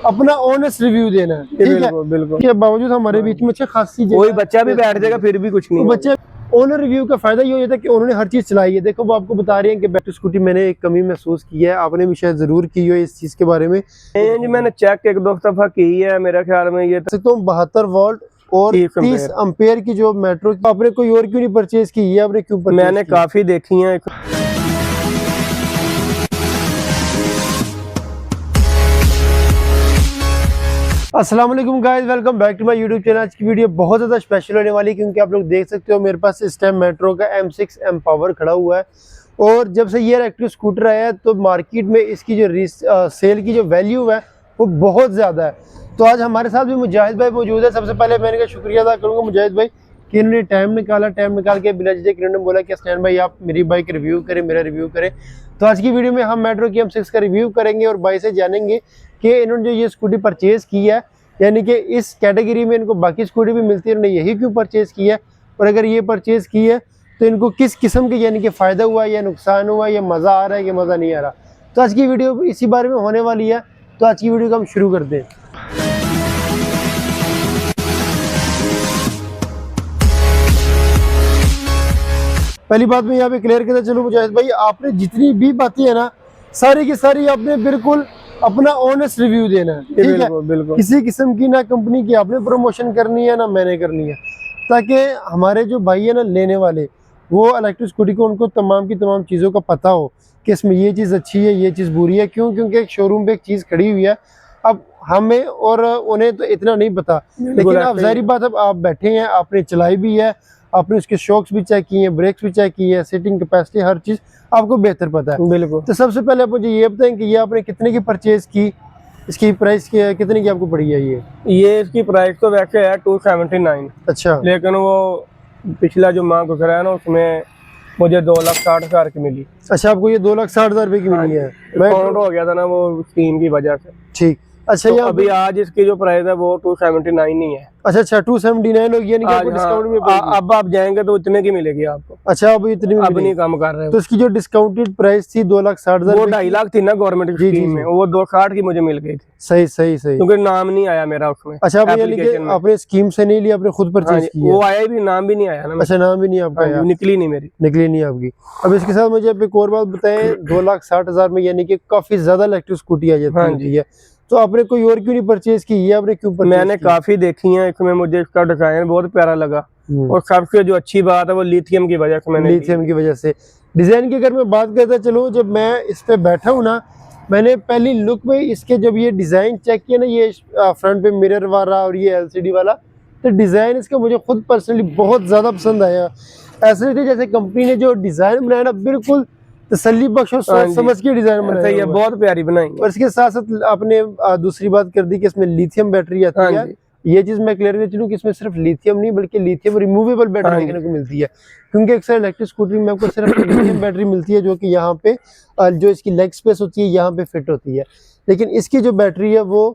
अपना honest review देना है, ठीक है। बिल्कुल के बावजूद हमारे बीच में खासी कोई बच्चा भी बैठ जाएगा फिर भी कुछ नहीं तो बच्चे ओनर रिव्यू का फायदा ये हो जाता है कि उन्होंने हर चीज चलाई है। देखो वो आपको बता रहे हैं कि बैटरी स्कूटी मैंने एक कमी महसूस की है, आपने भी शायद जरूर की हो इस चीज के बारे में। रेंज मैंने चेक एक दो दफा की है, मेरे ख्याल में ये तो 72 वोल्ट और 30 एम्पेयर की जो मेट्रो आपने कोई और क्यों नहीं परचेज की है? आपने क्यों परचेज मैंने काफी देखी है। अस्सलाम वालेकुम guys, welcome back to my YouTube channel. आज की वीडियो बहुत ज़्यादा स्पेशल होने वाली है क्योंकि आप लोग देख सकते हो मेरे पास इस टाइम मेट्रो का M6 एम्पावर खड़ा हुआ है। और जब से ये इलेक्ट्रिक स्कूटर आया है तो मार्केट में इसकी जो सेल की जो वैल्यू है वो बहुत ज़्यादा है। तो आज हमारे साथ भी मुजाहिद भाई मौजूद है। सबसे पहले मैंने का शुक्रिया अदा करूँगा मुजाहिद भाई कि इन्होंने टाइम निकाल के बिना झिझक इन्होंने बोला कि स्टैंड भाई आप मेरी बाइक रिव्यू करें, मेरा रिव्यू करें। तो आज की वीडियो में हम मेट्रो की M6 का रिव्यू करेंगे और भाई से जानेंगे कि इन्होंने जो ये स्कूटी परचेज़ की है, यानी कि इस कैटेगरी में इनको बाकी स्कूटी भी मिलती है, इन्होंने यही क्यों परचेज़ की है, और अगर ये परचेज़ की है तो इनको किस किस्म के यानी कि फ़ायदा हुआ या नुकसान हुआ या मज़ा आ रहा है कि मज़ा नहीं आ रहा। तो आज की वीडियो इसी बारे में होने वाली है। तो आज की वीडियो को हम शुरू करते हैं। पहली बात मैं यहाँ पे क्लियर करता चलूँ मुजाहिद भाई, आपने जितनी भी बातें है ना सारी की सारी आपने बिल्कुल अपना ऑनेस्ट रिव्यू देना है, ठीक है। बिल्कुल किसी किस्म की ना कंपनी की आपने प्रमोशन करनी है ना मैंने करनी है, ताकि हमारे जो भाई है ना लेने वाले वो इलेक्ट्रिक स्कूटी को उनको तमाम की तमाम चीज़ों का पता हो कि इसमें ये चीज़ अच्छी है ये चीज़ बुरी है। क्यों? क्योंकि एक शोरूम पे एक चीज़ खड़ी हुई है, अब हमें और उन्हें तो इतना नहीं पता, लेकिन आप जाहिर बात अब आप बैठे हैं, आपने चलाई भी है, आपने उसके शॉक्स भी चेक किए हैं, ब्रेक्स भी चेक की है, सीटिंग कैपेसिटी हर चीज़ आपको बेहतर पता है। बिल्कुल। तो सबसे पहले आप मुझे ये बताएं कि ये आपने कितने की परचेज की, इसकी प्राइस कितने की आपको पड़ी है? ये इसकी प्राइस तो वैसे है 279। अच्छा, लेकिन वो पिछला जो माह गुजरा है ना उसमें मुझे 2,60,000 की मिली। अच्छा, आपको ये 2,60,000 रुपए की मिली है? काउंट हो गया था ना वो स्कीम की वजह से। ठीक। अच्छा, तो अभी आज इसकी जो प्राइस है वो 279 ही है। अच्छा 279 होगी, यानी कि आपको डिस्काउंट में अब आप जाएंगे तो इतने की मिलेगी आपको। अच्छा, अब इतनी में अब नहीं कम कर रहे हैं। तो इसकी जो डिस्काउंटेड प्राइस थी 2,60,000 वो 2.5 लाख थी ना गवर्नमेंट की स्कीम में, वो 260 की मुझे मिल गई थी। सही क्योंकि नाम नहीं आया मेरा उसमें। अच्छा, आपने स्कीम से नहीं लिया, आपने खुद परचेज किया? वो आया भी, नाम भी नहीं आया ना। अच्छा, नाम भी नहीं आपका आया, निकली नहीं आपकी। अब इसके साथ मुझे एक और बात बताएं, 2,60,000 में यानी कि काफी ज्यादा इलेक्ट्रिक स्कूटी आ जाती है, तो आपने कोई और क्यों नहीं परचेज की? ये आपने क्यों परचेज? मैंने काफी देखी है, इसमें मुझे इसका डिजाइन बहुत प्यारा लगा और सबसे जो अच्छी बात है वो लिथियम की वजह से मैंने लिथियम की वजह से डिजाइन की अगर मैं बात करता चलो, जब मैं इस पे बैठा हूँ ना, मैंने पहली लुक में इसके जब ये डिजाइन चेक किया ना, ये फ्रंट पे मिरर वाला और ये LCD वाला, तो डिजाइन इसका मुझे खुद पर्सनली बहुत ज्यादा पसंद आया। ऐसे थे जैसे कंपनी ने जो डिजाइन बनाया ना बिल्कुल तसल्ली बख्श और सोच समझ के डिजाइन बनाया है, बहुत प्यारी बनाई। और इसके साथ साथ आपने दूसरी बात कर दी कि इसमें लिथियम बैटरी आती है। ये चीज मैं क्लियर कर चलूं कि इसमें सिर्फ लिथियम नहीं बल्कि लिथियम रिमूवेबल बैटरी देखने को मिलती है, क्योंकि अक्सर इलेक्ट्रिक स्कूटरी में आपको सिर्फ लिथियम बैटरी मिलती है जो कि यहाँ पे जो इसकी लेग स्पेस होती है यहाँ पे फिट होती है, लेकिन इसकी जो बैटरी है वो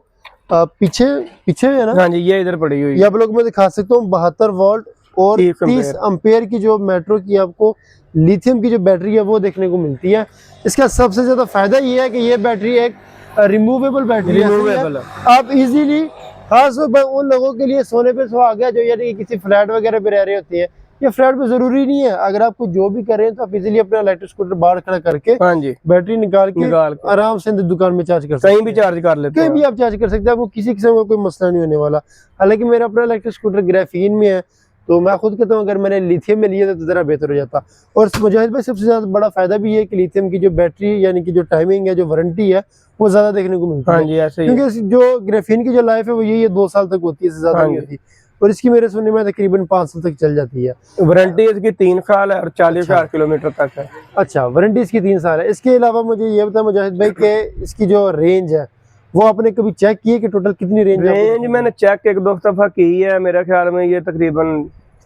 पीछे है ना। हाँ जी, ये इधर पड़ी हुई है। आप लोग मैं दिखा सकता हूँ 72 वोल्ट और 30 एम्पेयर की जो मेट्रो की आपको लिथियम की जो बैटरी है वो देखने को मिलती है। इसका सबसे ज्यादा फायदा ये है कि ये बैटरी एक रिमूवेबल बैटरी है। आप इजीली, खास तौर पर उन लोगों के लिए सोने पे सुहा गया जो यानी कि किसी फ्लैट वगैरह पे रह रहे होते हैं, ये फ्लैट पे जरूरी नहीं है, अगर आपको जो भी कर रहे हैं तो आप इजीली अपना इलेक्ट्रिक स्कूटर बाहर खड़ा करके बैटरी निकाल के आराम से दुकान में चार्ज कर सकते हैं, कहीं भी चार्ज कर लेते हैं, कहीं भी आप चार्ज कर सकते हैं, आपको किसी किस्म का कोई मसला नहीं होने वाला। हालांकि मेरा अपना इलेक्ट्रिक स्कूटर ग्राफीन में है, तो मैं खुद कहता हूँ अगर मैंने लिथियम में लिया तो जरा बेहतर हो जाता। और मुजाहिद भाई सबसे ज्यादा बड़ा फायदा भी है कि लिथियम की जो बैटरी यानी कि जो टाइमिंग है, जो वारंटी है, वो ज्यादा देखने को मिलती है। क्योंकि जो ग्राफीन की जो लाइफ है वो यही 2 साल तक होती है, इससे ज्यादा नहीं होती, और इसकी मेरे सुनने में तकरीबन 5 साल तक चल जाती है। वारंटी इसकी 3 साल है और 40,000 किलोमीटर तक है। अच्छा, वारंटी इसकी 3 साल है। इसके अलावा मुझे ये बता मुजाहिद भाई कि इसकी जो रेंज है वो आपने कभी चेक की है कि टोटल कितनी रेंज? मैंने चेक एक दो दफा की है, मेरे ख्याल में ये तकरीबन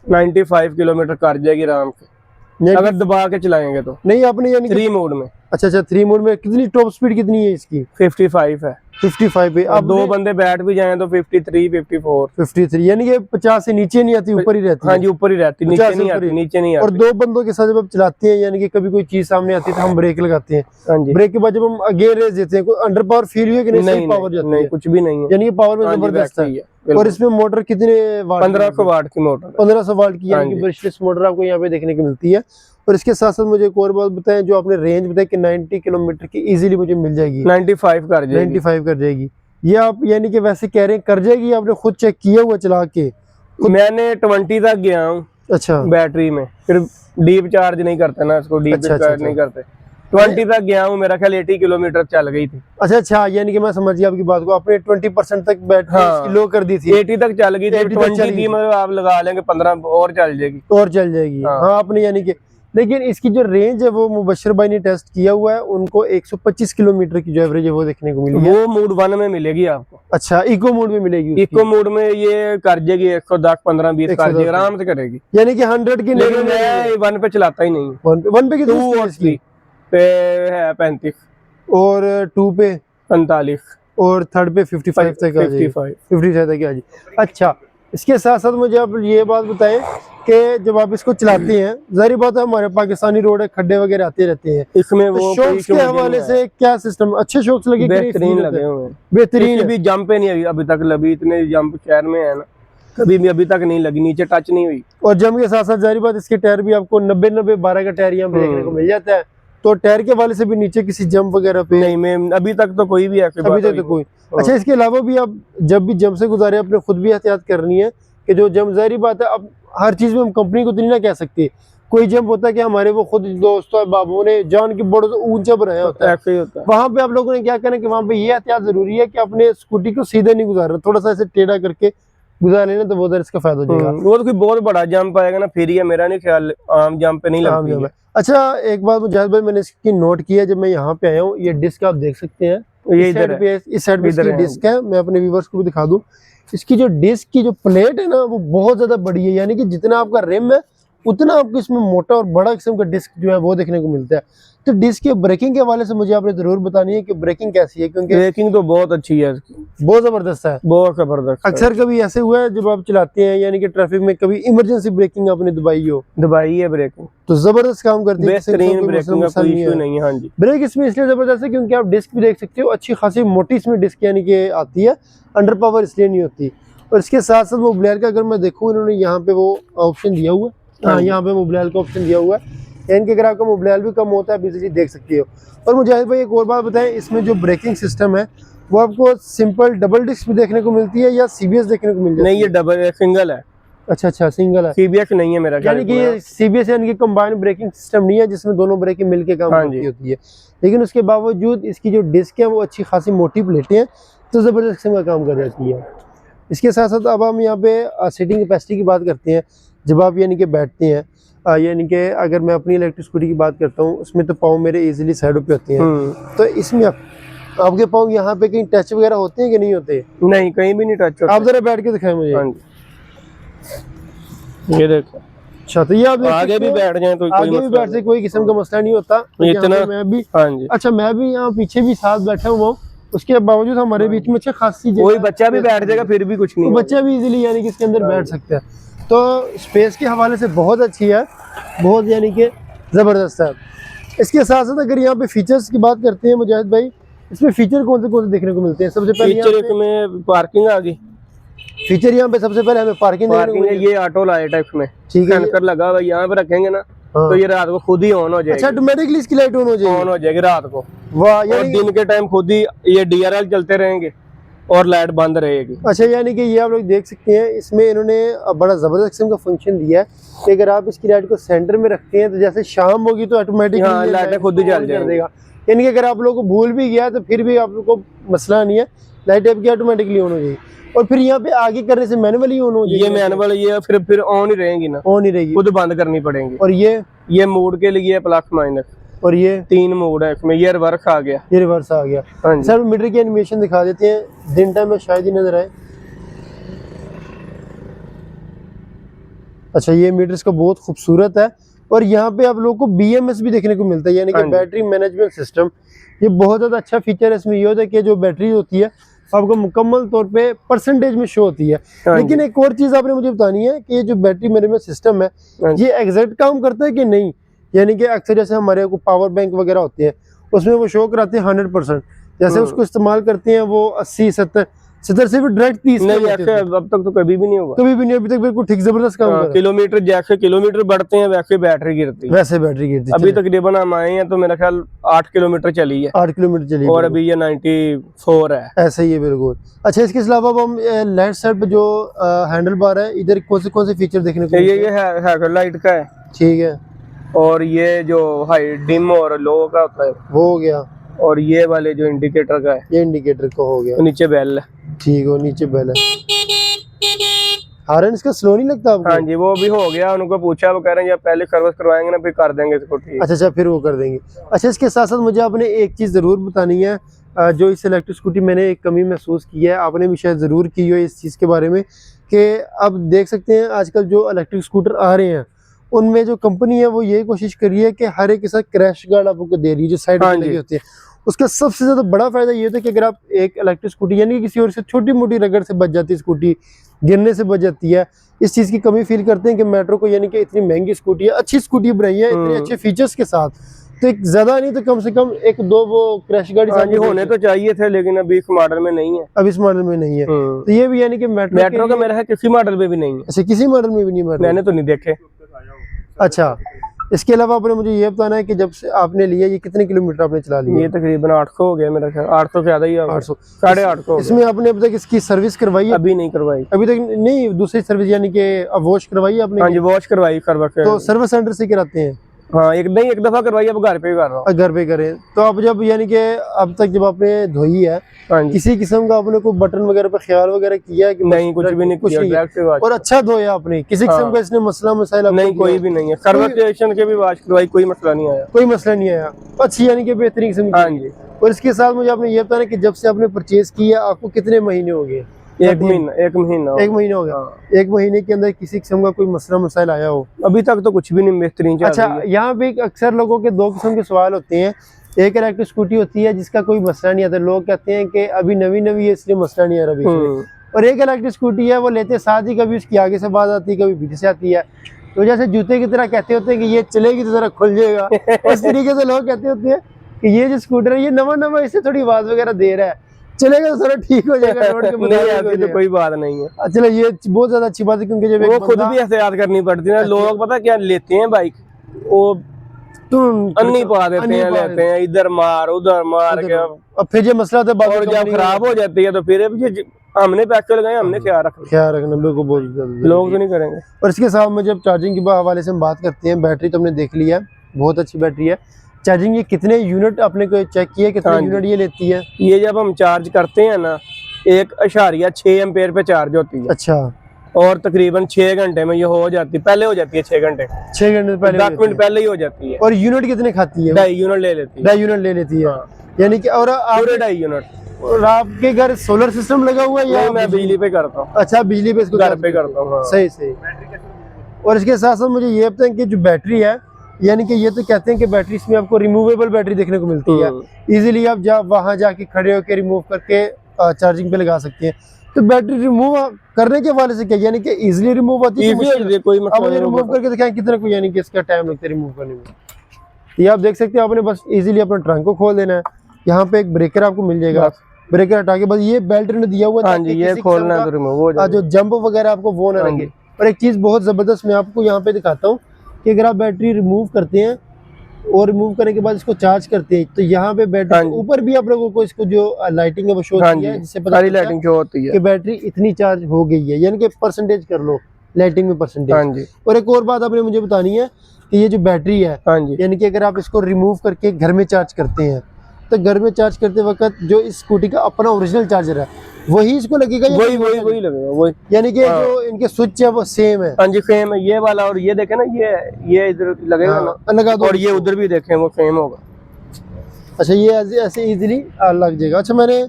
95 किलोमीटर कर जाएगी आराम से, अगर दबा के चलाएंगे तो। नहीं, आपने यानी 3 मोड में। अच्छा 3 मोड में कितनी टॉप स्पीड कितनी है इसकी? 55 है। 55 पे। अब 2 बंदे बैठ भी जाएं तो 53, 54, 53, यानी कि 50 से नीचे नहीं आती, ऊपर ही रहती है। हाँ जी, ऊपर ही रहती, नीचे नहीं आती, नीचे नहीं आती। और 2 बंदों के साथ जब आप चलाते हैं, यानी कि कभी कोई चीज सामने आती है तो हम ब्रेक लगाते हैं। हाँ जी। ब्रेक के बाद जब हम आगे रेस देते हैं, कोई अंडर पावर फील हुई कि नहीं? पावर जाती है, कुछ भी नहीं है, यानी कि पावर में जबरदस्त है। और इसमें मोटर कितने वाट? 1500 वाट की मोटर, 1500 वाट की, यानी कि ब्रशलेस मोटर आपको यहाँ पे देखने को मिलती है। और इसके साथ साथ मुझे एक और बात बताएं, जो आपने रेंज बताई कि 90 किलोमीटर की इजीली मुझे मिल जाएगी, 95 कर जाएगी, 95 कर जाएगी। ये आप यानी कि वैसे कह रहे हैं कर जाएगी, आपने खुद चेक किया हुआ चला के? मैंने 20 तक गया हूँ। अच्छा, बैटरी में फिर डीप चार्ज नहीं करते ना इसको, डीप चार्ज नहीं करते। 20 तक गया हूँ, मेरा ख्याल 80 किलोमीटर चल गई थी। अच्छा, यानी कि मैं समझ गया आपकी बात को, आपने 20% तक बैटरी लो कर दी थी। 80 तक चल गई थी, 20 की मतलब आप लगा लेंगे 15 और चल जाएगी। हाँ, आपने यानी कि, लेकिन इसकी जो रेंज है वो मुबशर भाई ने टेस्ट किया हुआ है, उनको 125 किलोमीटर की जो एवरेज है वो देखने को मिली है। वो मोड 1 में मिलेगी आपको। अच्छा, इको मोड में मिलेगी? इको मोड में ये कर जाएगी 110, 15, 20 कर जाएगी, आराम से करेगी, यानी कि 100 की। लेकिन मैं 1 पे चलाता ही नहीं। 1 पे कितनी पे है 35 और 2 पे 45 और 3rd पे 55 तक आ जाएगी, 55 तक आ जाएगी। अच्छा, इसके साथ साथ मुझे आप ये बात बताएं कि जब आप इसको चलाते हैं, जाहिर बात है हमारे पाकिस्तानी रोड है, खड्डे वगैरह आते रहते हैं, इसमें वो शॉक्स के हवाले से क्या सिस्टम? अच्छे शॉक्स लगे? बेहतरीन लगे हुए हैं, बेहतरीन। भी जंप नहीं अभी तक लगी, इतने जंप शहर में है ना, कभी भी अभी तक नहीं लगी, नीचे टच नहीं हुई। और जंप के साथ साथ जाहिर बात इसके टायर भी आपको 90-90, 12 का टायर यहाँ पे देखने को मिल जाता है। तो टायर के वाले से भी नीचे किसी जंप वगैरह पे नहीं, मैं अभी तक तो कोई भी ऐसी अभी तक तो कोई। अच्छा, इसके अलावा भी आप जब भी जंप से गुजारे अपने खुद भी एहतियात करनी है कि जो जंप, जाहिर बात है अब हर चीज में हम कंपनी को तो नहीं ना कह सकते, कोई जंप होता है कि हमारे वो खुद दोस्तों बाबू ने जान के बड़ों से ऊंचा बनाया होता है, वहां पे आप लोगों ने क्या करना कि वहां पे ये एहतियात जरूरी है कि अपने स्कूटी को सीधे नहीं गुजारना, थोड़ा सा ऐसे टेढ़ा करके गुजार लेना, तो बहुत इसका फायदा हो जाएगा। वो तो कोई बहुत बड़ा जंप आएगा ना, फिर ये मेरा नहीं ख्याल आम जंप पे नहीं लगती है। अच्छा, एक बात मुजाहिद भाई मैंने इसकी नोट की है, जब मैं यहाँ पे आया हूँ, ये डिस्क आप देख सकते हैं, ये इधर पे, इस साइड पे इसकी डिस्क है। मैं अपने व्यूअर्स को भी दिखा दूं, इसकी जो डिस्क की जो प्लेट है ना वो बहुत ज्यादा बड़ी है, यानी कि जितना आपका रिम है उतना आपको इसमें मोटा और बड़ा किस्म का डिस्क जो है वो देखने को मिलता है। तो डिस्क के ब्रेकिंग के हवाले से मुझे आपने जरूर बतानी है कि ब्रेकिंग कैसी है, क्योंकि ब्रेकिंग तो बहुत अच्छी है इसकी, बहुत जबरदस्त है, बहुत जबरदस्त। अक्सर कभी ऐसे हुआ है जब आप चलाते हैं, यानी कि ट्रैफिक में कभी इमरजेंसी ब्रेकिंग आपने दबाई है ब्रेकिंग, तो जबरदस्त काम करती है, बेहतरीन ब्रेकिंग का कोई इशू नहीं है। हाँ जी, ब्रेक इसमें इसलिए जबरदस्त है क्योंकि आप डिस्क भी देख सकते हो, अच्छी खासी मोटी इसमें डिस्क यानी कि आती है, अंडर पावर इसलिए नहीं होती। और इसके साथ साथ मोबिलियर का अगर मैं देखूँ, इन्होंने यहाँ पे वो ऑप्शन दिया हुआ है, हाँ यहाँ पे मोबिलियर का ऑप्शन दिया हुआ है, यानी कि अगर आपका मोबिलियर भी कम होता है बिजली देख सकते हो। और मुजाहिद भाई एक और बात बताएं, इसमें जो ब्रेकिंग सिस्टम है वो आपको सिंपल डबल डिस्क भी देखने को मिलती है या सीबीएस देखने को मिल जाती है? नहीं, ये डबल सिंगल है। अच्छा, सिंगल है, सीबीएस नहीं है मेरा, यानी कि ये सीबीएस यानी कि कंबाइंड ब्रेकिंग सिस्टम नहीं है जिसमें दोनों ब्रेकिंग मिलके काम करती होती है, लेकिन उसके बावजूद इसकी जो डिस्क है वो अच्छी खासी मोटी प्लेटें हैं, तो जबरदस्त किस्म का काम कर जाती है। इसके साथ साथ अब हम यहाँ पे सीटिंग कैपेसिटी की बात करते हैं। जब आप यानी कि बैठते हैं, यानी कि अगर मैं अपनी इलेक्ट्रिक स्कूटी की बात करता हूँ, उसमें तो पाँव मेरे इजीली साइडों पे होते हैं, तो इसमें आपके पाँव यहाँ पे कहीं टच वगैरह होते हैं कि नहीं होते? नहीं, कहीं भी नहीं टच होता। आप जरा बैठ के दिखाएं मुझे। ये देखो। अच्छा, तो ये आप आगे भी बैठ जाए तो आगे भी बैठ से कोई किस्म का मसला नहीं होता। इतना मैं भी, हाँ जी, अच्छा मैं भी यहाँ पीछे भी साथ बैठा हुआ हूँ, उसके बावजूद हमारे बीच में अच्छा खासी कोई बच्चा भी बैठ जाएगा फिर भी कुछ नहीं, बच्चा भी इजीली यानी कि इसके अंदर बैठ सकता है। तो स्पेस के हवाले से बहुत अच्छी है, बहुत यानी कि ज़बरदस्त है। इसके साथ साथ अगर यहाँ पे फीचर्स की बात करते हैं मुजाहिद भाई, इसमें फीचर कौन से देखने को मिलते हैं? सबसे पहले फीचर में पार्किंग आ गई, फीचर यहाँ पे सबसे पहले हमें पार्किंग है, ये ऑटो लाइट है इसमें, ठीक है, सेंसर लगा हुआ, यहाँ पे रखेंगे ना तो ये रात को खुद ही ऑन हो जाएगी। अच्छा, ऑटोमेटिकली इसकी लाइट ऑन हो जाएगी रात को। वाह, और दिन के टाइम खुद ही ये DRL चलते रहेंगे और लाइट बंद रहेगी। अच्छा, यानी कि ये आप लोग देख सकते हैं, इसमें इन्होंने बड़ा जबरदस्त किस्म का फंक्शन दिया है कि अगर आप इसकी लाइट को सेंटर में रखते हैं तो जैसे शाम होगी तो ऑटोमेटिकली लाइट खुद ही जल जाएगा, यानी कि अगर आप लोगों को भूल भी गया तो फिर भी आप लोग को मसला नहीं है, लाइट आपकी ऑटोमेटिकली ऑन हो जाएगी। और फिर यहाँ पे आगे करने से मैनुअली ऑन हो जाएगी, ये मैनुअल, ये फिर ऑन ही रहेगी ना, ऑन ही रहेगी, खुद बंद करनी पड़ेगी। और ये मोड के लिए प्लस माइनस, और ये 3 मोड है इसमें, ये रिवर्स आ गया, ये रिवर्स आ गया। सर मीटर की एनिमेशन दिखा देते हैं, दिन टाइम में शायद ही नजर आए। अच्छा, ये मीटर इसका बहुत खूबसूरत है। और यहाँ पे आप लोगों को BMS भी देखने को मिलता है, यानी कि बैटरी मैनेजमेंट सिस्टम। ये बहुत ज़्यादा अच्छा फीचर है इसमें। ये होता है कि जो बैटरी होती है आपको मुकम्मल तौर पे परसेंटेज में शो होती है। लेकिन एक और चीज़ आपने मुझे बतानी है कि ये जो बैटरी मैनेजमेंट सिस्टम है ये एग्जैक्ट काम करता है कि नहीं। यानी कि अक्सर जैसे हमारे को पावर बैंक वगैरह होते हैं उसमें वो शो कराते हैं 100%, जैसे उसको इस्तेमाल करते हैं वो 80-70 से भी डायरेक्ट 30 नहीं, ऐसे अब तक तो कभी भी नहीं होगा, कभी भी नहीं अभी तक। बिल्कुल ठीक जबरदस्त काम कर रहा है। किलोमीटर जैसे किलोमीटर बढ़ते हैं वैसे बैटरी गिरती है, वैसे बैटरी गिरती है। अभी तकरीबन हम आए हैं तो मेरा ख्याल 8 किलोमीटर चली है, 8 किलोमीटर चली और अभी ये 94 है। ऐसा ही है बिल्कुल। अच्छा, इसके अलावा अब हम लेफ्ट साइड पे जो हैंडल बार है इधर कौन से फीचर देखने को ये है लाइट का है, ठीक है। और ये जो हाई डिम और लो का होता है वो हो गया, और ये वाले जो इंडिकेटर का है ये इंडिकेटर का हो गया। नीचे बेल है, ठीक है, नीचे बेल है। हॉर्न इसका स्लो नहीं लगता आपको? हाँ जी, वो भी हो गया। उनको पूछा, वो कह रहे हैं जब पहले सर्विस करवाएंगे ना फिर कर देंगे इसको ठीक। अच्छा, फिर वो कर देंगे। अच्छा, इसके साथ साथ मुझे आपने एक चीज़ ज़रूर बतानी है, जो इस इलेक्ट्रिक स्कूटी मैंने एक कमी महसूस की है, आपने भी शायद ज़रूर की हो इस चीज़ के बारे में, कि अब देख सकते हैं आजकल जो इलेक्ट्रिक स्कूटर आ रहे हैं उनमें जो कंपनी है वो यही कोशिश कर रही है कि हर एक के साथ क्रैश गार्ड आपको दे रही है जो साइड में लगी होती है। उसका सबसे ज़्यादा बड़ा फायदा ये होता है कि अगर आप एक इलेक्ट्रिक स्कूटी यानी कि किसी और से छोटी मोटी रगड़ से बच जाती है, स्कूटी गिरने से बच जाती है, इस चीज़ की कमी फील करते हैं कि मेट्रो को यानी कि इतनी महंगी स्कूटी है, अच्छी स्कूटी बनाई है इतने अच्छे फीचर्स के साथ, तो एक ज़्यादा नहीं तो कम से कम 1-2 वो क्रैश गार्ड होने तो चाहिए थे, लेकिन अभी इस मॉडल में नहीं है, अब इस मॉडल में नहीं है। तो ये भी यानी कि मेट्रो का मेरा है किसी मॉडल में भी नहीं है। अच्छा, किसी मॉडल में भी नहीं है, मैंने तो नहीं देखे। अच्छा, इसके अलावा आपने मुझे ये बताना है कि जब से आपने लिया ये कितने किलोमीटर आपने चला लिया? ये तकरीबन 800 हो गया मेरा ख्याल, 800 से ज्यादा ही होगा, 800 850। इसमें आपने अब तक इसकी सर्विस करवाई है? अभी नहीं करवाई, अभी तक नहीं। दूसरी सर्विस यानी कि अब वॉश करवाई आपने? हाँ जी, वॉश करवाई तो सर्विस सेंटर से कराते हैं? हाँ, एक दफा करवाई, अब घर पे कर रहा हूँ। घर पे करें तो अब जब यानी कि अब तक जब आपने धोई है किसी किस्म का आपने कोई बटन वगैरह पे ख्याल वगैरह किया है कि नहीं? कुछ भी नहीं, कुछ नहीं। और अच्छा धोया आपने? किसी किस्म का इसने मसला मसाइल नहीं? कोई भी नहीं है। सर्विस स्टेशन के भी वॉश करवाई, कोई मसला नहीं आया, कोई मसला नहीं आया। अच्छी यानी कि बेहतरीन किस्म की। हाँ जी। और इसके साथ मुझे आपने ये बताना कि जब से आपने परचेज किया आपको कितने महीने हो गए? एक महीना हो गया। एक महीने के अंदर किसी किस्म का कोई मसला मसाइल आया हो? अभी तक तो कुछ भी नहीं, बेहतरीन। अच्छा, यहाँ पे अक्सर लोगों के 2 किस्म के सवाल होते हैं। एक इलेक्ट्रिक स्कूटी होती है जिसका कोई मसला नहीं आता, लोग कहते हैं कि अभी नवी है इसलिए मसला नहीं आ रहा बीच। और एक इलेक्ट्रिक स्कूटी है वो लेते साथ ही कभी उसकी आगे से बात आती है, कभी पीछे से आती है, तो जैसे जूते की तरह कहते होते हैं कि ये चलेगी तो जरा खुल जाएगा। उस तरीके से लोग कहते होते हैं कि ये जो स्कूटर है ये नवा इससे थोड़ी आवाज वगैरह दे रहा है, चलेगा तो सारा ठीक हो जाएगा। नहीं, तो कोई बात नहीं है। चलो, ये बहुत ज्यादा अच्छी बात है क्योंकि जब वो खुद भी एहतियात करनी पड़ती है ना। लोग पता क्या लेते हैं बाइक, वो अन्नी पा देते हैं, लेते हैं इधर मार उधर मार के, अब फिर ये मसला होता है, और जब खराब हो जाती है तो फिर हमने पैसे लगाए, हमने ख्याल रखना बिल्कुल बहुत लोग तो नहीं करेंगे। और इसके साथ में जब चार्जिंग के हवाले से हम बात करते हैं, बैटरी तो हमने देख लिया, बहुत अच्छी बैटरी है। चार्जिंग ये कितने यूनिट आपने को चेक किया, कितने यूनिट ये लेती है? ये जब हम चार्ज करते हैं ना 1.6 एम्पेयर पे चार्ज होती है। अच्छा, और तकरीबन 6 घंटे में ये हो जाती है, पहले हो जाती है 6 घंटे, 6 घंटे पहले, 10 मिनट पहले ही हो जाती है। और यूनिट कितने खाती है? 2.5 यूनिट ले लेती है। 2.5 यूनिट ले लेती है, यानी कि। और पूरे 2.5 यूनिट। और आपके घर सोलर सिस्टम लगा हुआ है या? मैं बिजली पे करता हूँ। अच्छा, बिजली पे इसको घर पे करता हूँ। सही। और इसके साथ साथ मुझे ये बताएं कि जो बैटरी है, यानी कि ये तो कहते हैं कि बैटरी इसमें आपको रिमूवेबल बैटरी देखने को मिलती है, इजीली आप वहां जाके खड़े होकर रिमूव करके चार्जिंग पे लगा सकते हैं। तो बैटरी रिमूव करने के हवाले से क्या, यानी कि इजीली रिमूव होती है? कोई मसला नहीं। रिमूव करके दिखाएं कितना को, यानी कि इसका टाइम लगता है रिमूव करने में। ये आप देख सकते हो, आपने बस इजीली अपना ट्रंक को खोल देना है। यहाँ पे एक ब्रेकर आपको मिल जाएगा, ब्रेकर हटा के बस ये बेल्ट ने दिया हुआ है, ये खोलना है तो रिमूव हो जाएगा, जो जंप वगैरह आपको वो ना लगे। और एक चीज बहुत जबरदस्त मैं आपको यहाँ पे दिखाता हूँ कि अगर आप बैटरी रिमूव करते हैं और रिमूव करने के बाद इसको चार्ज करते हैं तो यहाँ पे बैटरी ऊपर भी आप लोगों को इसको जो लाइटिंग है वो शो होती है, जिससे पता लाइटिंग शो होती है कि बैटरी इतनी चार्ज हो गई है, यानी कि परसेंटेज कर लो लाइटिंग में परसेंटेज। और एक और बात आपने मुझे बतानी है कि ये जो बैटरी है, यानी कि अगर आप इसको रिमूव करके घर में चार्ज करते हैं तो घर में चार्ज करते वक्त जो इस स्कूटी का अपना ओरिजिनल चार्जर है वही इसको लगेगा? वही लगेगा, वही। यानी कि जो इनके स्विच है वो सेम है? हाँ जी, सेम है। ये वाला और ये देखे ना, ये इधर लगेगा ना, लगा दो, और ये उधर भी देखें वो सेम होगा। अच्छा, ये ऐसे इजीली लग जाएगा। अच्छा, मैंने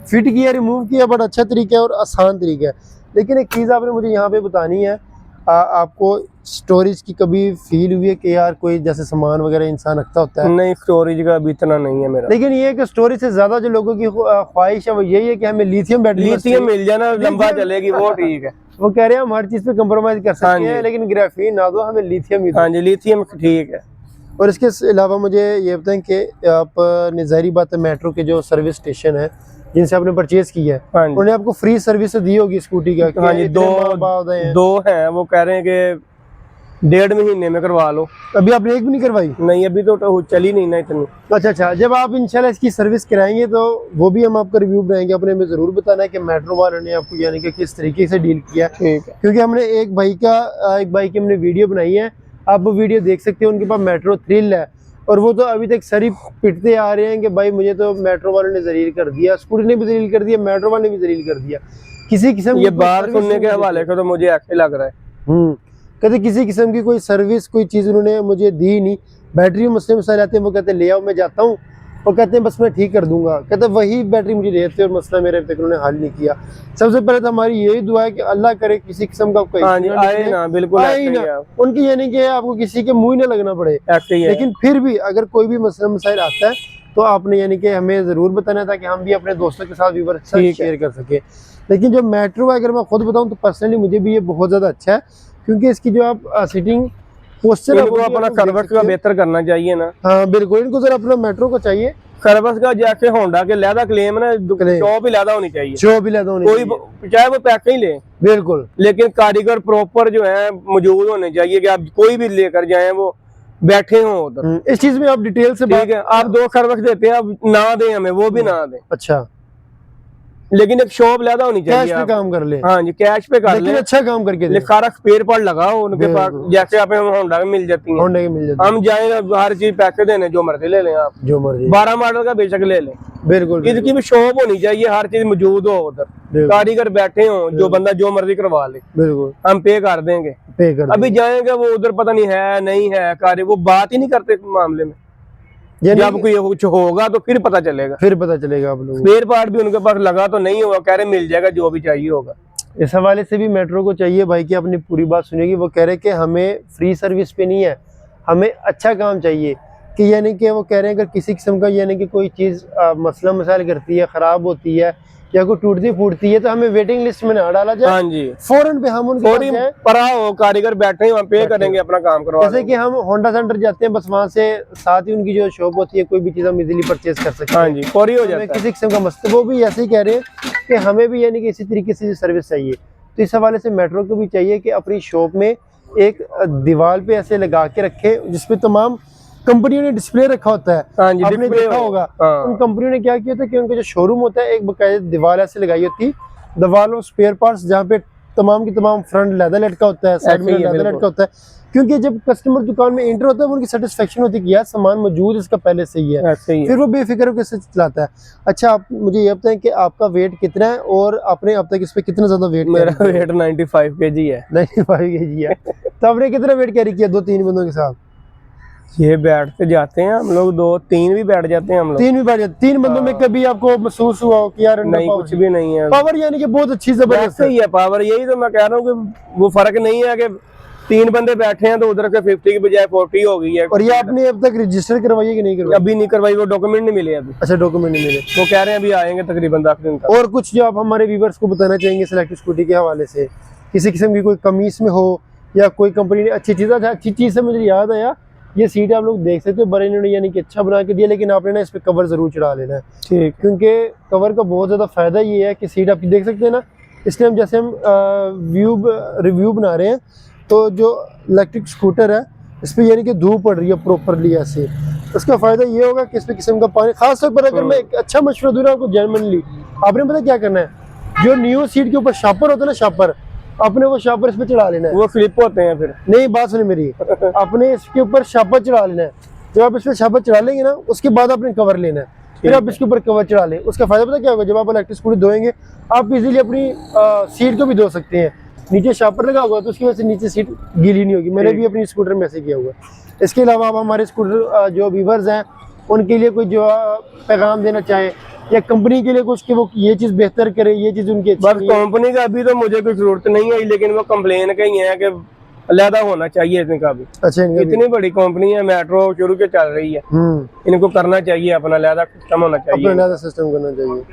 फिट किया, रिमूव किया, बड़ा अच्छा तरीका है और आसान तरीका है। लेकिन एक चीज़ आपने मुझे यहाँ पे बतानी है आपको स्टोरेज की कभी फील हुई है कि यार कोई जैसे सामान वगैरह इंसान रखता होता है? नहीं, स्टोरेज का अभी इतना नहीं है मेरा। लेकिन ये कि स्टोरेज से ज्यादा जो लोगों की ख्वाहिश है वो यही है कि हमें लिथियम बैटरी, लिथियम मिल जाए ना, लंबा चलेगी, वो ठीक है। वो कह रहे हैं हम हर चीज पे कंप्रोमाइज कर सकते हैं, लेकिन ग्राफीन ना दो, हमें लिथियम ही दो। हाँ जी, लिथियम ठीक है। और इसके अलावा मुझे ये बताएं कि आपने ज़ाहिर बात है मेट्रो के जो सर्विस स्टेशन है जिनसे आपने परचेज किया है, हाँ जी, उन्होंने आपको फ्री सर्विस दी होगी स्कूटी का? हाँ जी, दो हैं, वो कह रहे हैं कि 1.5 महीने में करवा लो। अभी आपने एक भी नहीं करवाई? नहीं, अभी तो चली नहीं ना इतनी। अच्छा, जब आप इंशाल्लाह इसकी सर्विस कराएंगे तो वो भी हम आपका रिव्यू बनाएंगे। अपने में जरूर बताना है कि मेट्रो वालों ने आपको यानी कि किस तरीके से डील किया। ठीक है, क्योंकि हमने एक भाई की हमने वीडियो बनाई है, आप वो वीडियो देख सकते हैं। उनके पास मेट्रो थ्रिल है और वो तो अभी तक सर ही पिटते आ रहे हैं कि भाई मुझे तो मेट्रो वालों ने जलील कर दिया, स्कूटी ने भी जलील कर दिया, मेट्रो वाले ने भी जलील कर दिया। किसी किस्म ये बात सुनने के हवाले से तो मुझे ऐसे लग रहा है कहते किसी किस्म की कोई सर्विस कोई चीज़ उन्होंने मुझे दी नहीं। बैटरी मसले मसाइल आते हैं, वो कहते ले आओ, मैं जाता हूँ, वो कहते हैं बस मैं ठीक कर दूंगा। कहते वही बैटरी मुझे देते और मसला मेरे तक उन्होंने हल नहीं किया। सबसे पहले तो हमारी यही दुआ है कि अल्लाह करे किसी किस्म का कोई आए ना, बिल्कुल आए ना, उनकी यानी कि आपको किसी के मुंह न लगना पड़े। लेकिन फिर भी अगर कोई भी मसला मसाइल आता है तो आपने यानी कि हमें जरूर बताना था कि हम भी अपने दोस्तों के साथ व्यूअर्स के साथ शेयर कर सके। लेकिन जो मेट्रो है, अगर मैं खुद बताऊं तो पर्सनली मुझे भी ये बहुत ज्यादा अच्छा है, क्योंकि इसकी जो आप सिटिंग पोस्चर है वो अपना सर्विस का बेहतर करना चाहिए ना। हाँ बिल्कुल, इनको जरा अपना मेट्रो को चाहिए सर्विस का, जैसे होंडा के लहदा क्लेम ना, शॉप ही लहदा होनी चाहिए, शॉप ही लहदा होनी चाहिए, कोई चाहे वो पैसे ही ले, बिल्कुल, लेकिन कारीगर प्रॉपर जो है मौजूद होने चाहिए कि आप कोई भी लेकर जाएं वो बैठे हों उधर। इस चीज में आप डिटेल से ठीक है, आप 2 सर्विस देते हैं, आप ना दें हमें, वो भी ना दें। अच्छा, लेकिन एक शॉप लहदा होनी चाहिए, कैश पे काम कर ले। हाँ जी, कैश पे कर ले, अच्छा काम करके दे। सारा स्पेयर पार्ट लगाओ उनके पास, जैसे आप होंडा में मिल जाती है, होंडा की मिल जाती है। हम जाए हर चीज पैसे देने, जो मर्जी ले लें, आप जो मर्जी 12 मॉडल का बेशक ले लें, बिल्कुल। इसकी भी शॉप होनी चाहिए, हर चीज मौजूद हो उधर, कारीगर बैठे हो, जो बंदा जो मर्जी करवा ले, बिल्कुल हम पे कर देंगे, पे कर अभी जाएंगे वो उधर पता नहीं है नहीं है कार्य, वो बात ही नहीं करते इस मामले में। जब कोई कुछ होगा तो फिर पता चलेगा आप लोग। स्पेयर पार्ट भी उनके पास लगा तो नहीं होगा, कह रहे मिल जाएगा जो भी चाहिए होगा। इस हवाले से भी मेट्रो को चाहिए भाई कि अपनी पूरी बात सुनेगी। वो कह रहे कि हमें फ्री सर्विस पे नहीं है, हमें अच्छा काम चाहिए। कि यानी कि वो कह रहे हैं अगर किसी किस्म का यानी कि कोई चीज़ मसला मसाइल करती है, ख़राब होती है या कोई टूटती फूटती है तो हमें वेटिंग लिस्ट में ना डाला जाए। हाँ जी, फौरन पे हम उनके परा हो, कारीगर बैठे हैं, पे करेंगे, अपना काम करवा। जैसे कि हम होंडा सेंटर जाते हैं, बस वहाँ से साथ ही उनकी जो शॉप होती है, कोई भी चीज़ हम इजीली परचेज कर सकते हैं। हाँ जी, फौरी हो जाता है, किसी किस्म का मसला। वो भी ऐसे ही कह रहे हैं कि हमें भी यानी कि इसी तरीके से सर्विस चाहिए। तो इस हवाले से मेट्रो को भी चाहिए कि अपनी शॉप में एक दीवार पे ऐसे लगा के रखे जिसपे तमाम कंपनियों ने डिस्प्ले रखा होता है। हाँ जी, आपने देखा होगा। हाँ। उन कंपनियों ने क्या किया था कि उनका जो शोरूम होता है एक बकायदा दीवार ऐसे लगाई होती, दीवार और स्पेयर पार्ट्स जहाँ पे तमाम की तमाम फ्रंट लेदर लटका होता है, साइड में लेदर लटका होता है, क्योंकि जब कस्टमर दुकान में एंटर होता है उनकी सेटिस्फेक्शन होती है कि यार सामान मौजूद इसका पहले से ही है, फिर वो बेफिक्र होकर से चलाता है। अच्छा, आप मुझे ये बताएं कि आपका वेट कितना है और आपने अब तक इस पे कितना ज्यादा वेट? मेरा वेट 95 kg है। 95 kg है। तो आपने कितना वेट कैरी किया 2-3 बंदों के साथ? ये बैठते जाते हैं हम लोग, 2-3 भी बैठ जाते हैं हम लोग, 3 भी बैठ जाते। 3 बंदों में कभी आपको महसूस हुआ हो कि यार नहीं कुछ भी नहीं है? पावर यानी कि बहुत अच्छी जबरदस्त ही है पावर। यही तो मैं कह रहा हूँ कि वो फर्क नहीं है कि 3 बंदे बैठे हैं तो उधर के 50 की बजाय 40 हो गई है। और ये आपने अब तक रजिस्टर करवाई है कि नहीं करवाई? अभी नहीं करवाई, वो डॉक्यूमेंट नहीं मिले अभी। अच्छा, डॉक्यूमेंट नहीं मिले, वो कह रहे हैं अभी आएंगे तकरीबन 10 दिन तक। और कुछ जो आप हमारे व्यूअर्स को बताना चाहेंगे इलेक्ट्रिक स्कूटी के हवाले से, किसी किस्म की कोई कमी इसमें हो या कोई कंपनी ने अच्छी चीज से मुझे याद आया, ये सीट आप लोग देख सकते हो, बड़े इन्होंने यानी कि अच्छा बना के दिया, लेकिन आपने ना इस पे कवर जरूर चढ़ा लेना है। ठीक, क्योंकि कवर का बहुत ज्यादा फायदा ये है कि सीट आप देख सकते हैं ना, इसलिए हम जैसे हम रिव्यू बना रहे हैं तो जो इलेक्ट्रिक स्कूटर है इस पर यानी कि धूप पड़ रही है प्रॉपरली ऐसे, उसका फायदा ये होगा कि इस पे किस्म का पानी, खास तौर पर अगर मैं एक अच्छा मशवरा दूँ आपको जेन्युइनली, आपने पता क्या करना है, जो न्यू सीट के ऊपर शापर होता है ना, शापर, अपने वो शापर इस पे चढ़ा लेना है। वो फ्लिप होते हैं फिर। नहीं, बात सुनिए मेरी, अपने इसके ऊपर शापर चढ़ा लेना है। जब आप इस पे शापर चढ़ा लेंगे ना, उसके बाद आपने कवर लेना है, फिर आप इसके ऊपर कवर चढ़ा लें। उसका फायदा पता क्या होगा, जब आप इलेक्ट्रिक स्कूटी धोएंगे आप इजीली अपनी सीट को भी धो सकते हैं। नीचे शापर लगा होगा तो उसकी वजह से नीचे सीट गीली नहीं होगी। मैंने भी अपनी स्कूटर में ऐसे किया हुआ। इसके अलावा आप हमारे स्कूटर जो व्यूअर्स हैं उनके लिए कोई जो पैगाम देना चाहे, या कंपनी के लिए कुछ कि वो ये चीज बेहतर करे, ये चीज उनकी अच्छी बस कंपनी का अभी तो मुझे कोई जरूरत नहीं है, लेकिन वो कंप्लेन का ही है कि अलहदा होना चाहिए इनका भी। अच्छा, इतनी बड़ी कंपनी है, मेट्रो शुरू के चल रही है, इनको करना चाहिए, अपना अलहदा सिस्टम होना चाहिए, अपना अलहदा सिस्टम करना चाहिए।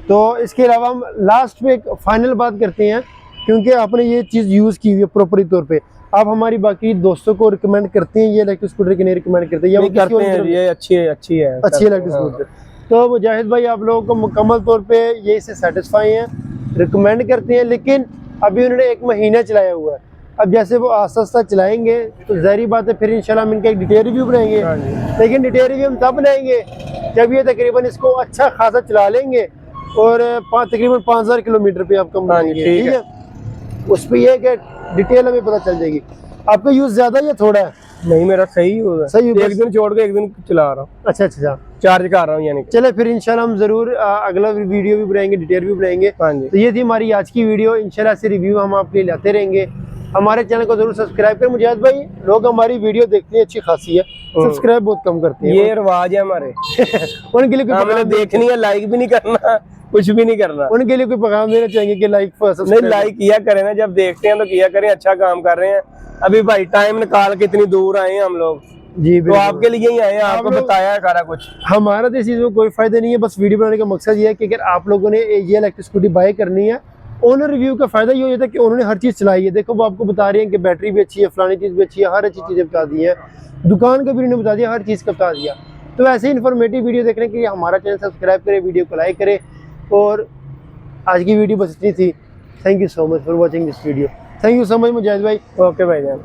तो इसके अलावा हम लास्ट में एक फाइनल बात करते हैं, क्योंकि आपने ये चीज यूज की हुई है प्रॉपरी तौर पे, आप हमारी बाकी दोस्तों को रिकमेंड करते हैं ये इलेक्ट्रिक स्कूटर की नहीं रिकमेंड करते, या वो करते हैं? ये अच्छी है अच्छी इलेक्ट्रिक स्कूटर। तो मुजाहिद भाई आप लोगों को मुकम्मल तौर पे ये से सेटिस्फाई हैं, रिकमेंड करते हैं, लेकिन अभी उन्होंने 1 महीना चलाया हुआ है। अब जैसे वो आस्ता आस्ता चलाएंगे तो जाहिर बात है फिर इंशाल्लाह हम इनका एक डिटेल रिव्यू बनाएंगे, लेकिन डिटेल रिव्यू हम तब बनाएंगे जब ये तकरीबन इसको अच्छा खासा चला लेंगे और तकरीबन 5000 किलोमीटर पे आप कम बनाएंगे, ठीक है। उस पर यह कि डिटेल हमें पता चल जाएगी। आपका यूज ज्यादा या थोड़ा है? नहीं, मेरा सही होगा, सही होगा। एक दिन छोड़ के एक दिन चला रहा हूँ। अच्छा, चार्ज कर रहा हूँ यानी। चले फिर इंशाल्लाह हम जरूर अगला वीडियो भी बनाएंगे, डिटेल भी बनाएंगे। तो ये थी हमारी आज की वीडियो, इंशाल्लाह से रिव्यू हम आपके लिए लाते रहेंगे। हमारे चैनल को जरूर सब्सक्राइब करें। मुजाहिद भाई, लोग हमारी वीडियो देखते हैं, अच्छी खासी है, सब्सक्राइब बहुत कम करते हैं, ये रिवाज है हमारे। उनके लिए कोई देखनी है, लाइक भी नहीं करना, कुछ भी नहीं करना। उनके लिए कोई पैगाम देना चाहेंगे कि लाइक नहीं, लाइक किया करें ना, जब देखते हैं तो किया करें, अच्छा काम कर रहे हैं। अभी भाई टाइम निकाल के इतनी दूर आए हैं हम लोग जी, तो आपके लिए ही आए हैं, आपको बताया है सारा कुछ। हमारा तो इस चीज में कोई फायदा नहीं है, बस वीडियो बनाने का मकसद ये है कि अगर आप लोगों ने ये इलेक्ट्रिक स्कूटी बाय करनी है, ओनर रिव्यू का फायदा ये हो जाता है कि उन्होंने हर चीज चलाई है। देखो वो आपको बता रहे हैं कि बैटरी भी अच्छी है, फलानी चीज भी अच्छी है, हर अच्छी चीजें बता दी है, दुकान का भी उन्होंने बता दिया, हर चीज का बता दिया। तो ऐसे ही इन्फॉर्मेटिव वीडियो देखने के लिए हमारा चैनल सब्सक्राइब करें, वीडियो को लाइक करें। और आज की वीडियो बस इतनी थी। Thank you so much for watching this video. Thank you so much Mujahid भाई। ओके भाई जान।